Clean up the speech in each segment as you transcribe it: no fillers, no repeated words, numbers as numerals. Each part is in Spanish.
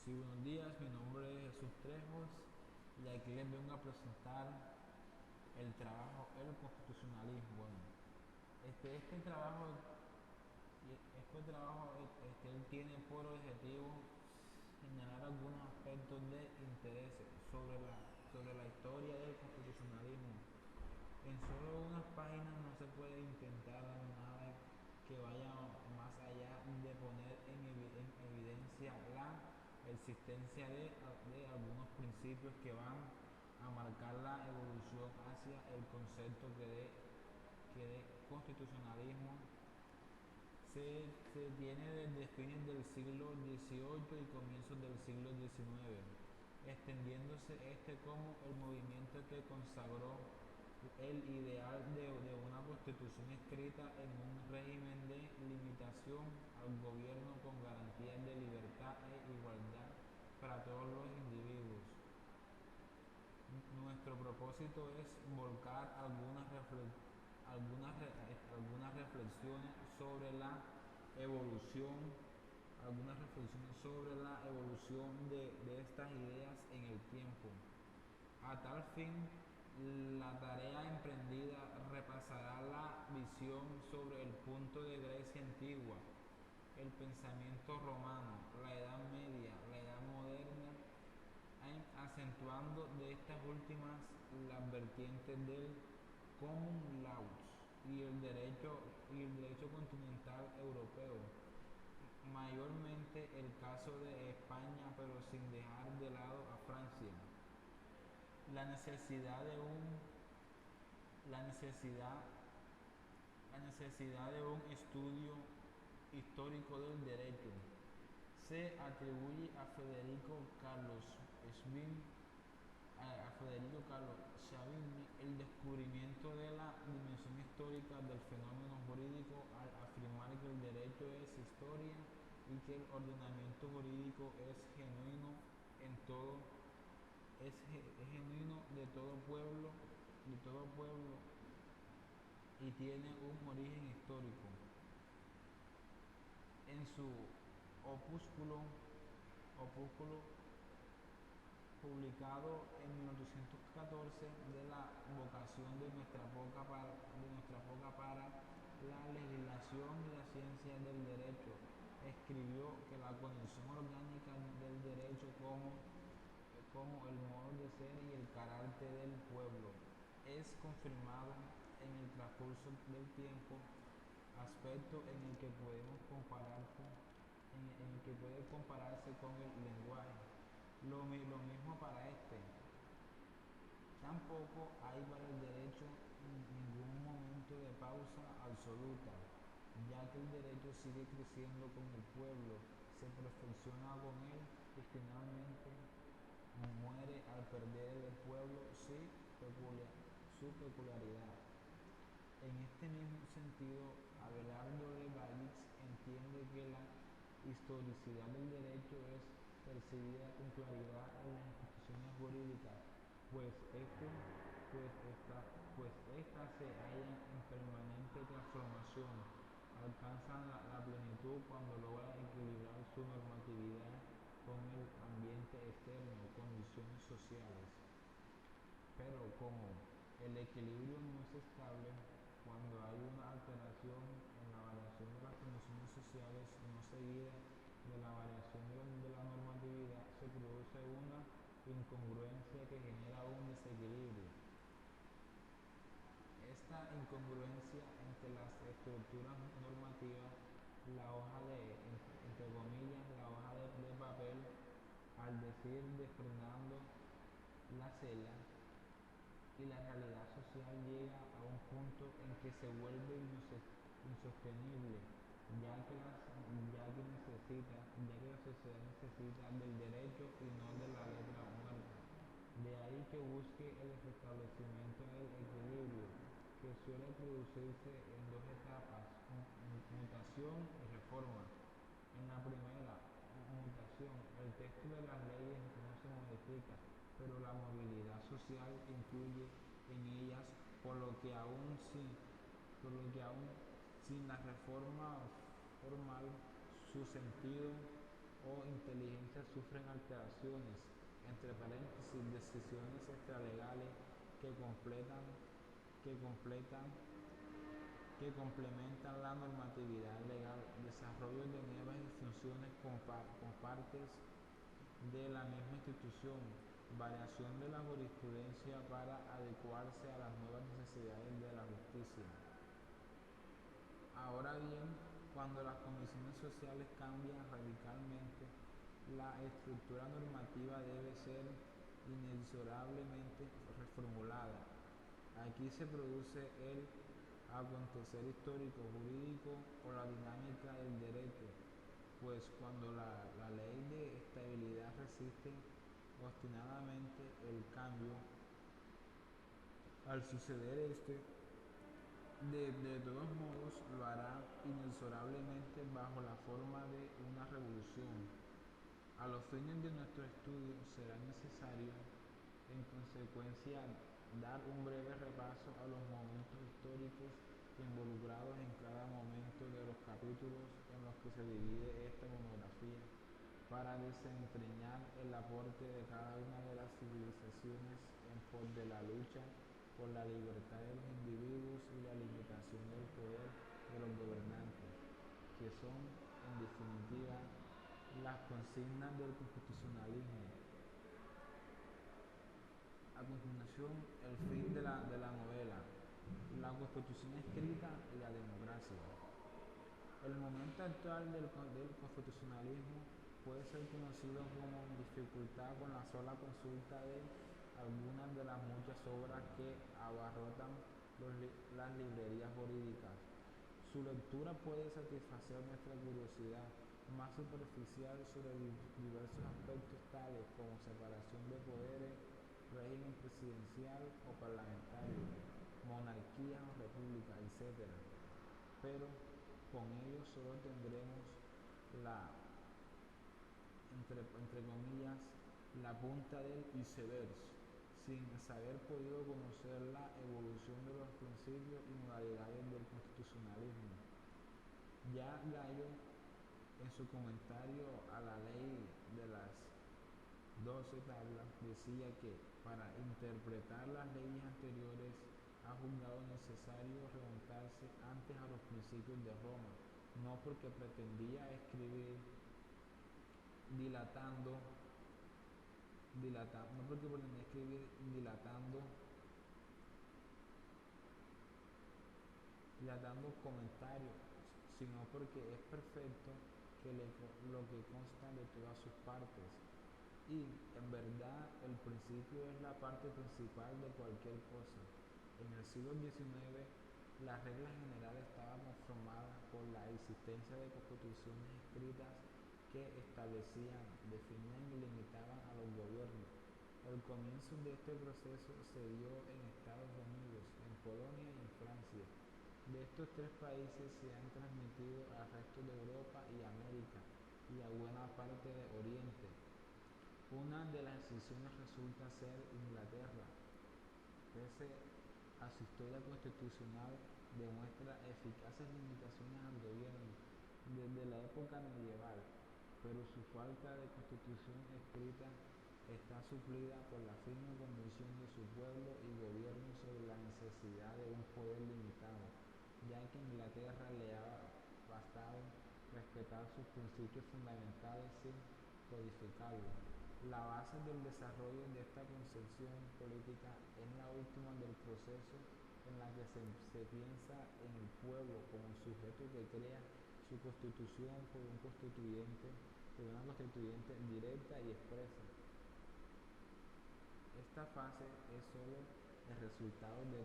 Sí, buenos días, mi nombre es Jesús Trejos y aquí les vengo a presentar el trabajo El Constitucionalismo. Bueno, este trabajo, él tiene por objetivo señalar algunos aspectos de interés sobre la historia del constitucionalismo. En solo unas páginas no se puede intentar nada que vaya más allá de poner en evidencia la existencia de algunos principios que van a marcar la evolución hacia el concepto que de constitucionalismo se tiene desde fines del siglo XVIII y comienzos del siglo XIX, extendiéndose como el movimiento que consagró el ideal de una constitución escrita en un régimen de limitación al gobierno con garantías de libertad e igualdad para todos los individuos. Nuestro propósito es volcar algunas reflexiones sobre la evolución, de estas ideas en el tiempo. A tal fin, la tarea emprendida repasará la visión sobre el punto de Grecia antigua, el pensamiento romano, la Edad Media, la Edad Moderna, acentuando de estas últimas las vertientes del common law y el derecho continental europeo, mayormente el caso de España, pero sin dejar de lado a Francia. La necesidad de un, la necesidad, la necesidad de un estudio histórico del derecho se atribuye a Federico Carlos Savigny el descubrimiento de la dimensión histórica del fenómeno jurídico al afirmar que el derecho es historia y que el ordenamiento jurídico en todo, es genuino de todo pueblo y tiene un origen histórico. En su opúsculo publicado en 1814 de la vocación de nuestra época para la legislación y las ciencias del derecho, escribió que la condición orgánica del derecho como el modo de ser y el carácter del pueblo es confirmado en el transcurso del tiempo, aspecto en el que puede compararse con el lenguaje. Lo mismo para este. Tampoco hay para el derecho ningún momento de pausa absoluta, ya que el derecho sigue creciendo con el pueblo, se perfecciona con él y finalmente muere al perder el pueblo su peculiaridad. En este mismo sentido, Abelardo de Balitz entiende que la historicidad del derecho es percibida con claridad en las instituciones jurídicas, pues, este, estas se hallan en permanente transformación, alcanzan la plenitud cuando logran equilibrar su normatividad con el ambiente externo, condiciones sociales. Pero como el equilibrio no es estable, cuando hay una alteración en la variación de las condiciones sociales no seguida de la variación de la normatividad, se produce una incongruencia que genera un desequilibrio. Esta incongruencia entre las estructuras normativas, entre comillas, la hoja de papel, al decir de Fernando La Sella, y la realidad social llega a un punto en que se vuelve insostenible, ya que la sociedad necesita del derecho y no de la letra muerta. De ahí que busque el restablecimiento del equilibrio, que suele producirse en dos etapas: mutación y reforma. En la primera mutación, el texto de las leyes no se modifica, pero la movilidad social influye en ellas, por lo que aún sin la reforma formal, su sentido o inteligencia sufren alteraciones, entre paréntesis, decisiones extralegales que completan, que completan, que complementan la normatividad legal, desarrollo de nuevas instituciones con partes de la misma institución, variación de la jurisprudencia para adecuarse a las nuevas necesidades de la justicia. Ahora bien, cuando las condiciones sociales cambian radicalmente, la estructura normativa debe ser inexorablemente reformulada. Aquí se produce el acontecer histórico, jurídico o la dinámica del derecho, pues cuando la ley de estabilidad resiste obstinadamente el cambio, al suceder de todos modos lo hará inexorablemente bajo la forma de una revolución. A los fines de nuestro estudio será necesario, en consecuencia, dar un breve repaso a los momentos históricos involucrados en cada momento de los capítulos en los que se divide esta monografía, para desentrañar el aporte de cada una de las civilizaciones en pos de la lucha por la libertad de los individuos y la limitación del poder de los gobernantes, que son, en definitiva, las consignas del constitucionalismo. A continuación, el fin de la novela, la constitución escrita y la democracia. El momento actual del constitucionalismo puede ser conocido como dificultad con la sola consulta de algunas de las muchas obras que abarrotan las librerías jurídicas. Su lectura puede satisfacer nuestra curiosidad más superficial sobre diversos aspectos tales como separación de poderes, régimen presidencial o parlamentario, monarquía o república, etc. Pero con ello solo tendremos la, entre comillas, la punta del iceberg, sin haber podido conocer la evolución de los principios y modalidades del constitucionalismo. Ya Gallo, en su comentario a la ley de las 12 tablas, decía que para interpretar las leyes anteriores ha juzgado necesario remontarse antes a los principios de Roma, no porque pretendía escribir dilatando comentarios, sino porque es perfecto lo que consta de todas sus partes. Y en verdad el principio es la parte principal de cualquier cosa. En el siglo XIX las reglas generales estaban conformadas por la existencia de constituciones escritas que establecían, definían y limitaban a los gobiernos. El comienzo de este proceso se dio en Estados Unidos, en Polonia y en Francia. De estos tres países se han transmitido al resto de Europa y América y a buena parte de Oriente. Una de las excepciones resulta ser Inglaterra. Pese a su historia constitucional, demuestra eficaces limitaciones al gobierno desde la época medieval, pero su falta de constitución escrita está suplida por la firme convicción de su pueblo y gobierno sobre la necesidad de un poder limitado, ya que a Inglaterra le ha bastado respetar sus principios fundamentales sin codificarlos. La base del desarrollo de esta concepción política es la última del proceso, en la que se piensa en el pueblo como sujeto que crea su constitución por una constituyente directa y expresa. Esta fase es sólo el resultado de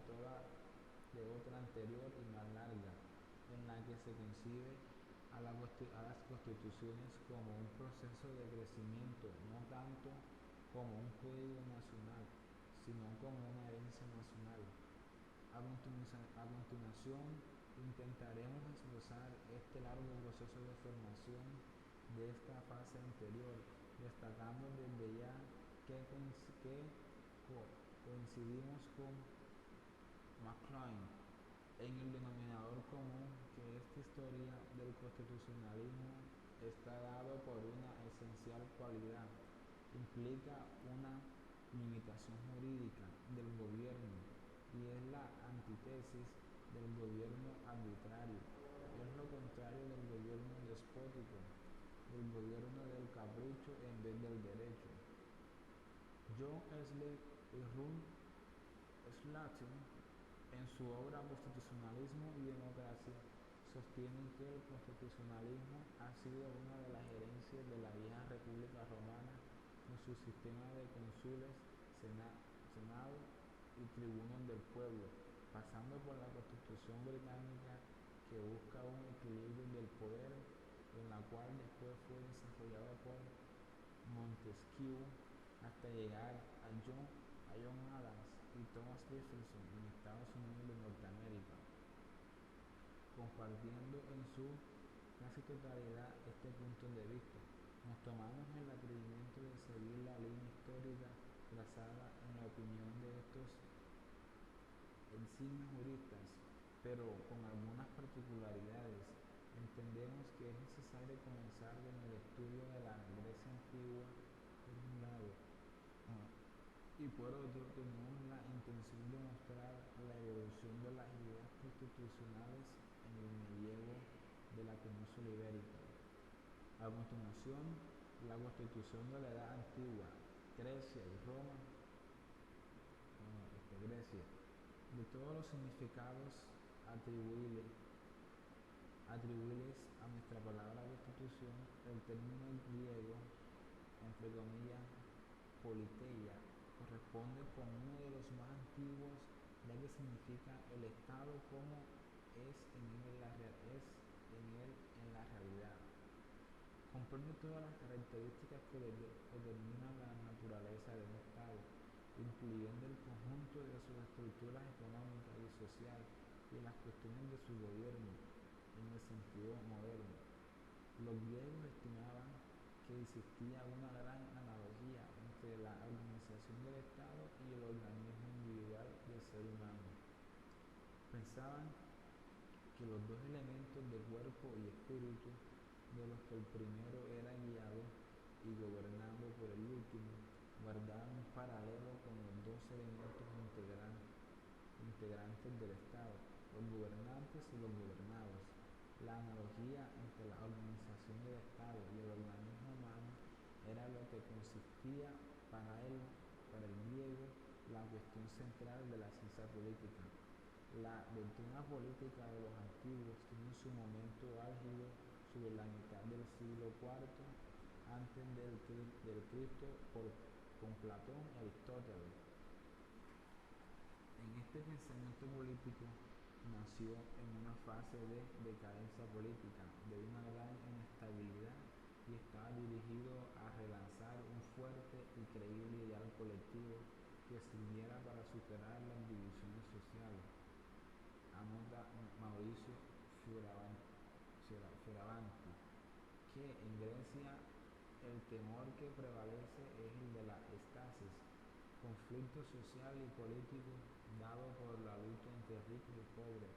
otra anterior y más larga, en la que se concibe a las constituciones como un proceso de crecimiento, no tanto como un código nacional, sino como una herencia nacional. A continuación, intentaremos esbozar este largo proceso de formación de esta fase anterior, destacando desde ya que coincidimos con McLuhan en el denominador común, que esta historia del constitucionalismo está dado por una esencial cualidad, implica una limitación jurídica del gobierno y es la antítesis del gobierno arbitrario, es lo contrario del gobierno despótico, del gobierno del capricho en vez del derecho. John Ruhl Slatin, en su obra Constitucionalismo y Democracia, sostiene que el constitucionalismo ha sido una de las herencias de la vieja República Romana con su sistema de cónsules, senado y tribunos del pueblo, pasando por la Constitución británica que busca un equilibrio del poder, en la cual después fue desarrollada por Montesquieu hasta llegar a John Adams y Thomas Jefferson en Estados Unidos de Norteamérica, compartiendo en su casi totalidad este punto de vista. Nos tomamos el atrevimiento de seguir la línea histórica trazada en la opinión de estos insignes juristas, pero con algunas particularidades. Entendemos que es necesario comenzar con el estudio de la Grecia antigua, por un lado, y por otro tenemos la intención de mostrar la evolución de las ideas constitucionales en el medievo de la península ibérica. A continuación, la constitución de la Edad Antigua, Grecia y Roma, Grecia, de todos los significados atribuibles a nuestra palabra constitución, el término griego, entre comillas, politeia, corresponde con uno de los más antiguos, ya que significa el Estado como es en él en la realidad. Comprende todas las características que determinan la naturaleza de un Estado, incluyendo el conjunto de sus estructuras económicas y sociales y las cuestiones de su gobierno en el sentido moderno. Los griegos estimaban que existía una gran analogía entre la organización del Estado y el organismo individual del ser humano. Pensaban que los dos elementos de cuerpo y espíritu, de los que el primero era guiado y gobernado por el último, guardaban un paralelo con los dos elementos integrantes del Estado, los gobernantes y los gobernados. La analogía entre la organización del Estado y el organismo humano era lo que consistía para el griego la cuestión central de la ciencia política. La doctrina política de los antiguos tiene su momento álgido sobre la mitad del siglo IV antes del Cristo con Platón y Aristóteles. En este pensamiento político nació en una fase de decadencia política, de una gran inestabilidad, y estaba dirigido a relanzar un fuerte y creíble ideal colectivo que sirviera para superar las divisiones sociales. Anota Mauricio Fioravanti, que en Grecia el temor que prevalece es el de la estasis, conflicto social y político dado por la lucha entre ricos y pobres.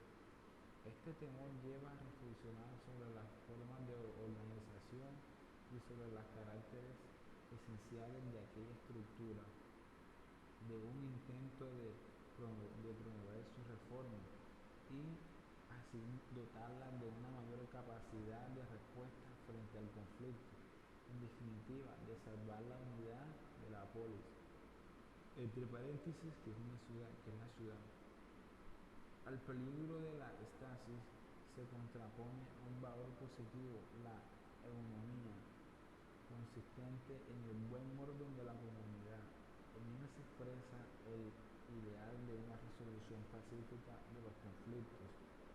Este temor lleva a reflexionar sobre las formas de organización y sobre los caracteres esenciales de aquella estructura, de un intento de promover su reforma y así dotarla de una mayor capacidad de respuesta frente al conflicto, en definitiva, de salvar la unidad de la polis, entre paréntesis, que es la ciudad. Al peligro de la estasis se contrapone un valor positivo, la eunomía, consistente en el buen orden de la comunidad. En ella se expresa el ideal de una resolución pacífica de los conflictos,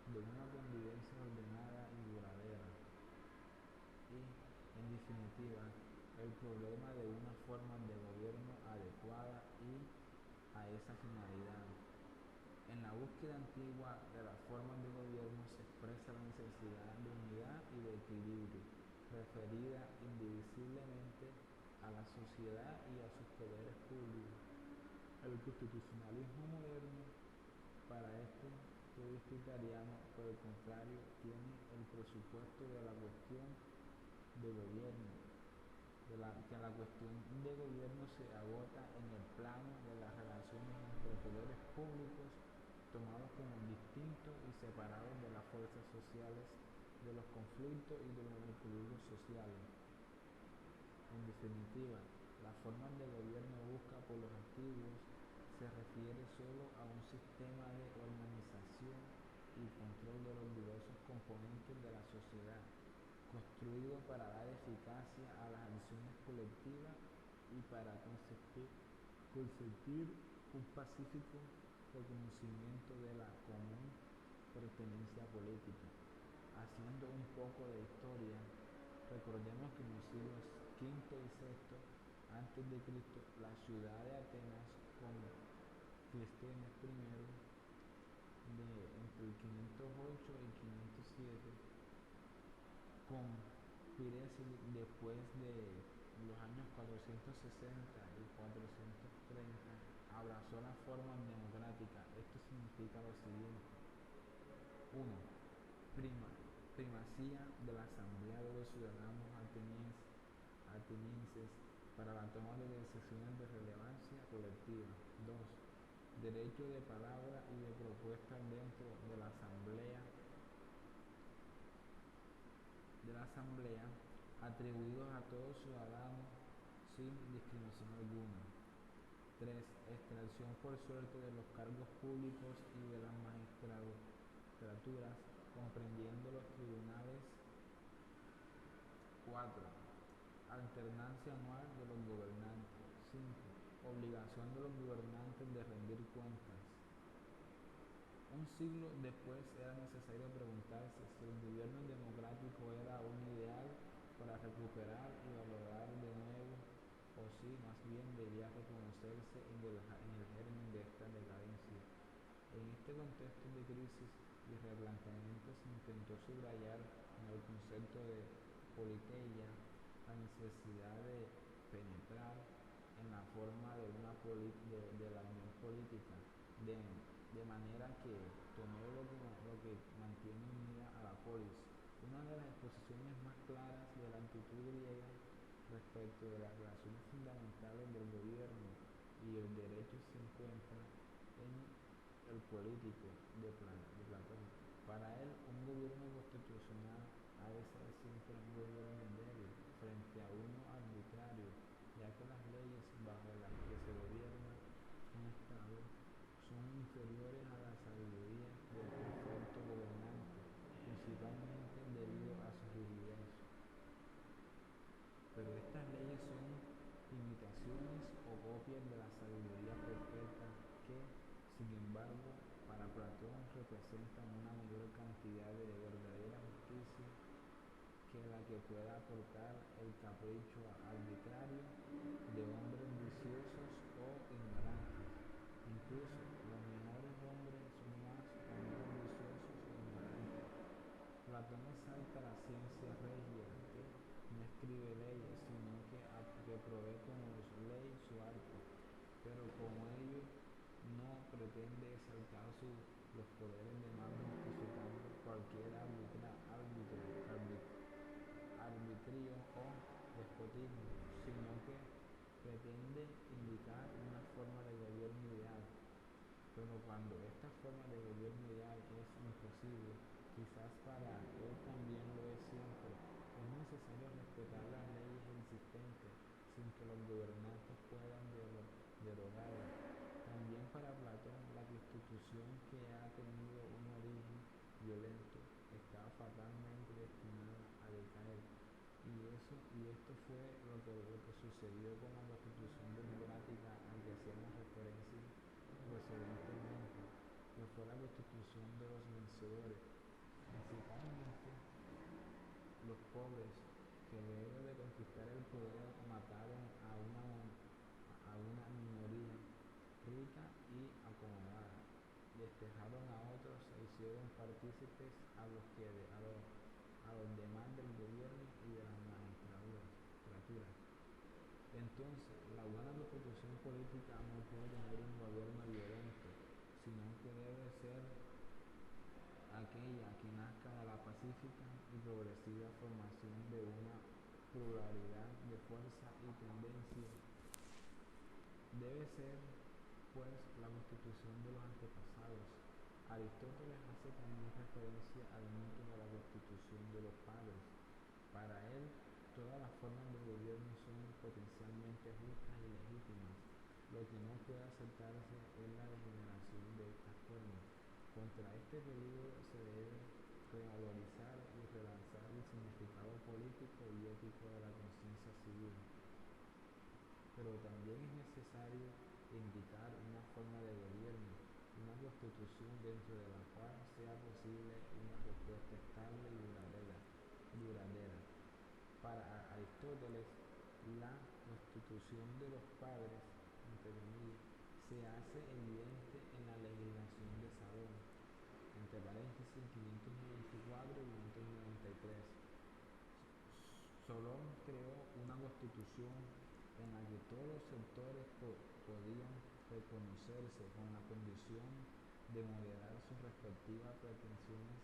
de una convivencia ordenada y duradera y, en definitiva, el problema de una forma de gobierno adecuada y a esa finalidad. En la búsqueda antigua de las formas de gobierno se expresa la necesidad de unidad y de equilibrio, referida indivisiblemente a la sociedad y a sus poderes públicos. El constitucionalismo moderno, para este presbiteriano, por el contrario, tiene el presupuesto de la cuestión de gobierno, que la cuestión de gobierno se agota en el plano de las relaciones entre poderes públicos tomados como distintos y separados de las fuerzas sociales, de los conflictos y de los equilibrios sociales. En definitiva, la forma de gobierno busca por los antiguos se refiere solo a un sistema de organización y control de los diversos componentes de la sociedad, construido para dar eficacia a las acciones colectivas y para consentir un pacífico reconocimiento de la común pertenencia política. Haciendo un poco de historia, recordemos que en los siglos V y VI antes de Cristo, la ciudad de Atenas con Clístenes I entre el 508 y 507, con Piresil después de los años 460 y 430, abrazó las formas democráticas. Esto significa lo siguiente: 1. Primacía de la Asamblea de los Ciudadanos atenienses para la toma de decisiones de relevancia colectiva. 2. Derecho de palabra y de propuesta dentro de la asamblea atribuidos a todo ciudadano sin discriminación alguna. 3. Extracción por suerte de los cargos públicos y de las magistraturas, comprendiendo los tribunales. 4. Alternancia anual de los gobernantes. 5. Obligación de los gobernantes de rendir cuentas. Un siglo después era necesario preguntarse si el gobierno democrático era un ideal para recuperar y valorar de nuevo, o si más bien debía reconocerse en el germen de esta decadencia. En este contexto de crisis y replanteamiento se intentó subrayar en el concepto de politeia la necesidad de penetrar en la forma de la unión política, de manera que tomé lo que mantiene unida a la polis. Una de las exposiciones más claras de la actitud griega respecto de las relaciones fundamentales del gobierno y el derecho se encuentra en el político de Platón. Para él, un gobierno constitucional ha de ser siempre un gobierno débil frente a uno arbitrario, ya que las leyes bajo las que se gobierna un Estado son inferiores a la sabiduría del perfecto gobernante, principalmente debido a su rigidez. Pero estas leyes son imitaciones o copias de la sabiduría perfecta que, sin embargo, para Platón representan una mayor cantidad de verdadera justicia que la que pueda aportar el capricho arbitrario de hombres viciosos o ignorantes. Incluso los mejores hombres son más o menos viciosos o ignorantes. Platón exalta la ciencia regia que no escribe leyes, sino que provee como ley su arte, pero como ello no pretende exaltar los poderes de mando justificando cualquier arbitrio o despotismo, sino que pretende indicar una forma de gobierno ideal. Pero cuando esta forma de gobierno ideal es imposible, quizás para él también lo es siempre, es necesario respetar las leyes existentes sin que los gobernantes puedan derogarlas. También para Platón, la constitución que ha tenido un origen violento estaba fatalmente destinada a decaer. Y esto fue lo que sucedió con la constitución democrática a la que hacíamos referencia precedentemente, que fue la constitución de los vencedores, principalmente los pobres, que luego de conquistar el poder mataron a una minoría rica y acomodada, despejaron a otros e hicieron partícipes a los demás del gobierno y de las magistraturas. Entonces, la buena constitución política no puede tener un gobierno violento, sino que debe ser aquella que nazca de la pacífica y progresiva formación de una pluralidad de fuerza y tendencia. Debe ser, pues, la constitución de los antepasados. Aristóteles hace también referencia al mito de la constitución de los padres. Para él, todas las formas de gobierno son potencialmente justas y legítimas. Lo que no puede aceptarse es la degeneración de estas formas. Contra este peligro se debe revalorizar y relanzar el significado político y ético de la conciencia civil. Pero también es necesario indicar una forma de gobierno, una constitución dentro de la cual sea posible una respuesta estable y duradera. Para Aristóteles, la constitución de los padres, entre comillas, se hace evidente en la legislación de Salón, entre paréntesis 594 y 593. Solón creó una constitución en la que todos los sectores podían reconocerse con la condición de moderar sus respectivas pretensiones.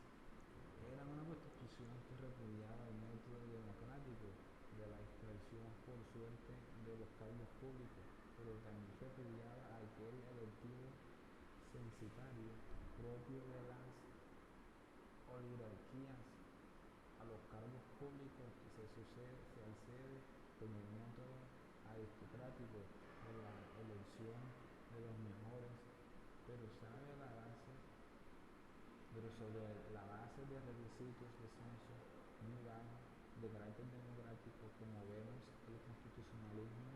Era una constitución que repudiaba el método democrático de la extracción por suerte de los cargos públicos, pero también repudiaba aquel electivo censitario propio de las oligarquías. A los cargos públicos que se accede con el método aristocrático de la elección de los mejores, pero sobre la base de requisitos de censo muy bajos de carácter democrático. Como vemos, el constitucionalismo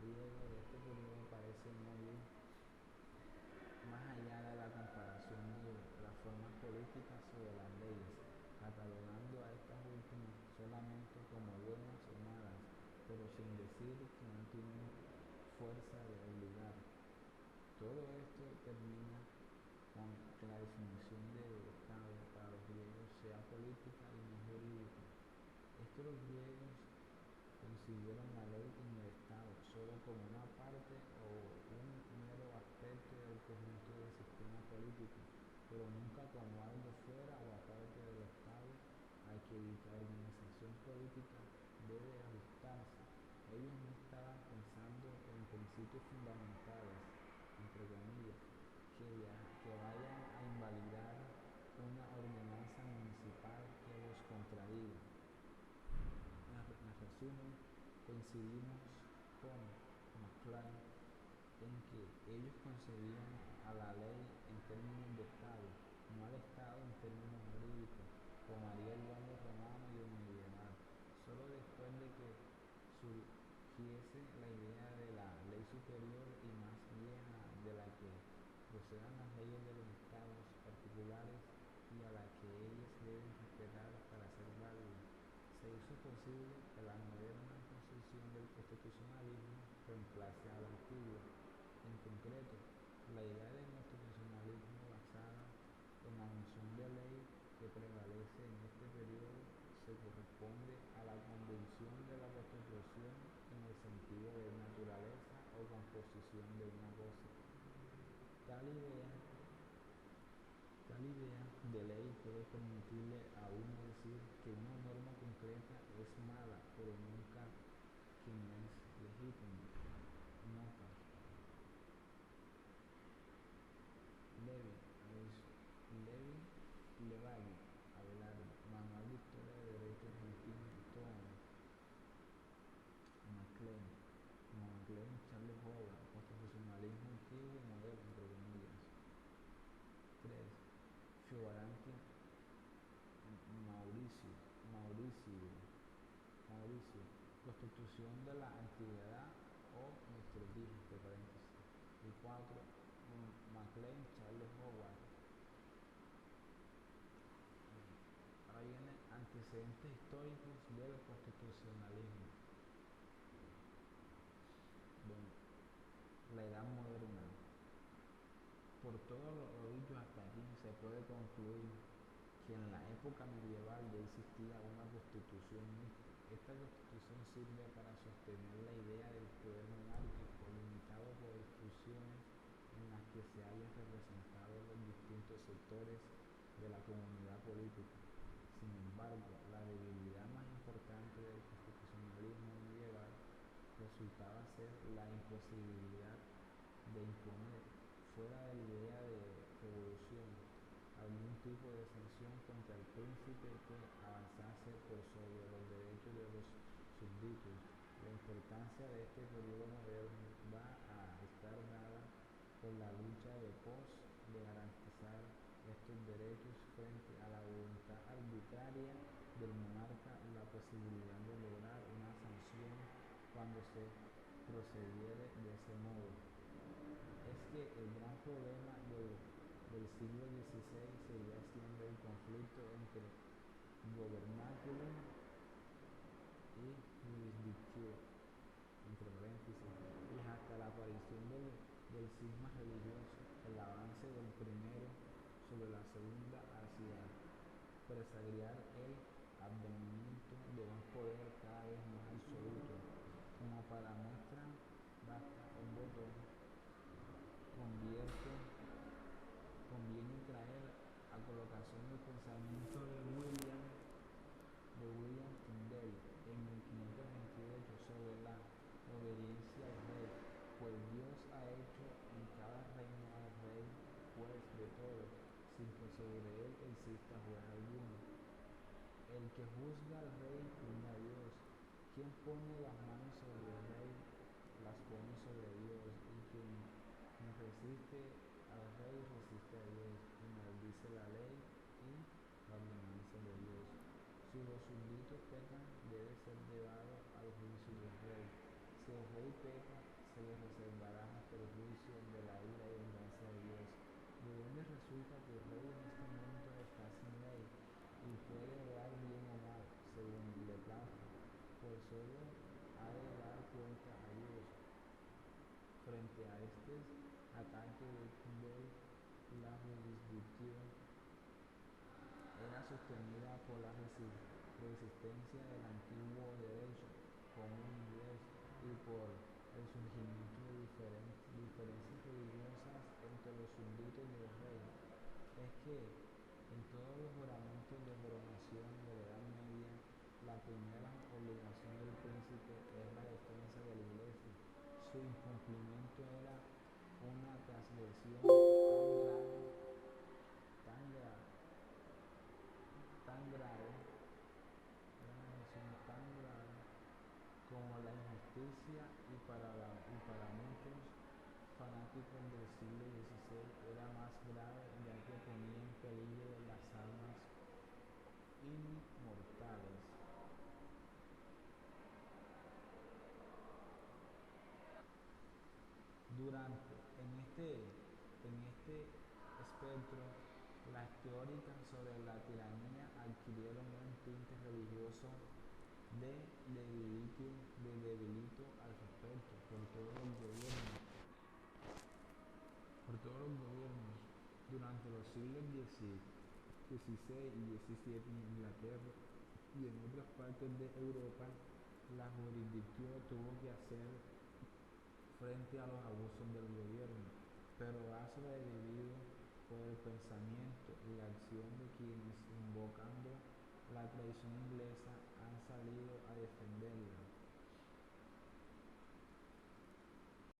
griego de este periodo parece no ir más allá de la comparación de las formas políticas sobre las leyes, catalogando a estas últimas solamente como buenas o malas, pero sin decir que no tienen fuerza de obligar. Todo esto termina con que la definición de Estado para los griegos sea política y no jurídica. Es que los griegos concibieron la ley en el Estado solo como una parte o un mero aspecto del conjunto del sistema político, pero nunca como algo fuera o aparte del Estado al que dicha organización política debe ajustarse. Ellos no estaban pensando en principios fundamentales, entre comillas, que vayan a invalidar una ordenanza municipal que los contradiga. En resumen, coincidimos con McLean en que ellos concebían a la ley en términos de Estado, no al Estado en términos jurídicos, como haría el bando romano y el medieval. Solo después de que surgiese la idea de la ley superior y más vieja de la que procedan las leyes de los estados particulares y a la que ellos deben respetar para ser válidas, se hizo posible que la moderna concepción del constitucionalismo reemplace a la antigua. En concreto, la idea del constitucionalismo basada en la noción de ley que prevalece en este periodo se corresponde a la convención de la constitución en el sentido de naturaleza o composición de una cosa. Tal idea de ley puede permitirle a uno decir que una norma concreta es mala, pero nunca que no es legítima. Nota: Levi, Abelardo, Manual de Historia de Derecho Argentino, Tom McLean, Charles Howard, Constitucionalismo Antiguo y Moderno, entre comillas. 3. Fioravanti, Mauricio, Constitución de la Antigüedad o nuestros días, entre paréntesis. Y 4. McLean, Charles Howard. Ahora viene antecedentes históricos del constitucionalismo. Bueno, la Edad Moderna. Por todo lo dicho hasta aquí, se puede concluir que en la época medieval ya existía una constitución mixta. Esta constitución sirve para sostener la idea del poder monárquico limitado por instituciones en las que se hayan representado los distintos sectores de la comunidad política. Sin embargo, la debilidad más importante del constitucionalismo resultaba ser la imposibilidad de imponer, fuera de la idea de revolución, algún tipo de sanción contra el príncipe que avanzase por sobre los derechos de los súbditos. La importancia de este periodo moderno va a estar dada por la lucha de pos de garantizar estos derechos frente a la voluntad arbitraria del monarca y la posibilidad de lograr una sanción cuando se procediere de ese modo. Es que el gran problema del siglo XVI seguía siendo el conflicto entre gobernaculum y jurisdictio, entre paréntesis, y hasta la aparición del cisma religioso, el avance del primero sobre la segunda hacia presagiar el advenimiento de un poder cada vez más absoluto. Como para muestra basta un botón. Conviene traer a colocación el pensamiento de William Tyndale en 1528 sobre la obediencia al rey, pues Dios ha hecho en cada reino al rey juez de todo, sin que sobre él exista juez alguno. El que juzga al rey juzga a Dios. Quien pone las manos sobre el rey las pone sobre Dios, y quien no resiste al rey resiste a Dios y maldice la ley y la ordenanza de Dios. Si los súbditos pecan, debe ser llevado al juicio del rey. Si el rey peca, se le reservará hasta el juicio de la ira y venganza de Dios. ¿De dónde resulta que el rey en este momento está sin ley y puede obrar bien o mal, según le plazca? Pues solo ha de dar cuenta a Dios. Frente a este ataque de Tyndale, la jurisdicción era sostenida por la resistencia del antiguo derecho común inglés y por el surgimiento de diferencias religiosas entre los súbditos del rey. Es que en todos los juramentos de coronación de la Edad Media, la primera obligación del príncipe es la defensa de la Iglesia. Su incumplimiento era una transgresión tan grave, tan grave, tan grave como la injusticia, y para muchos fanáticos del siglo XVI era más grave, ya que ponía en peligro las almas inmortales. En este espectro, las teóricas sobre la tiranía adquirieron un tinte religioso de debilito al respecto por todos los gobiernos durante los siglos XVI y XVII en Inglaterra y en otras partes de Europa. La jurisdicción tuvo que hacer frente a los abusos del gobierno, pero ha sobrevivido por el pensamiento y la acción de quienes, invocando la tradición inglesa, han salido a defenderla.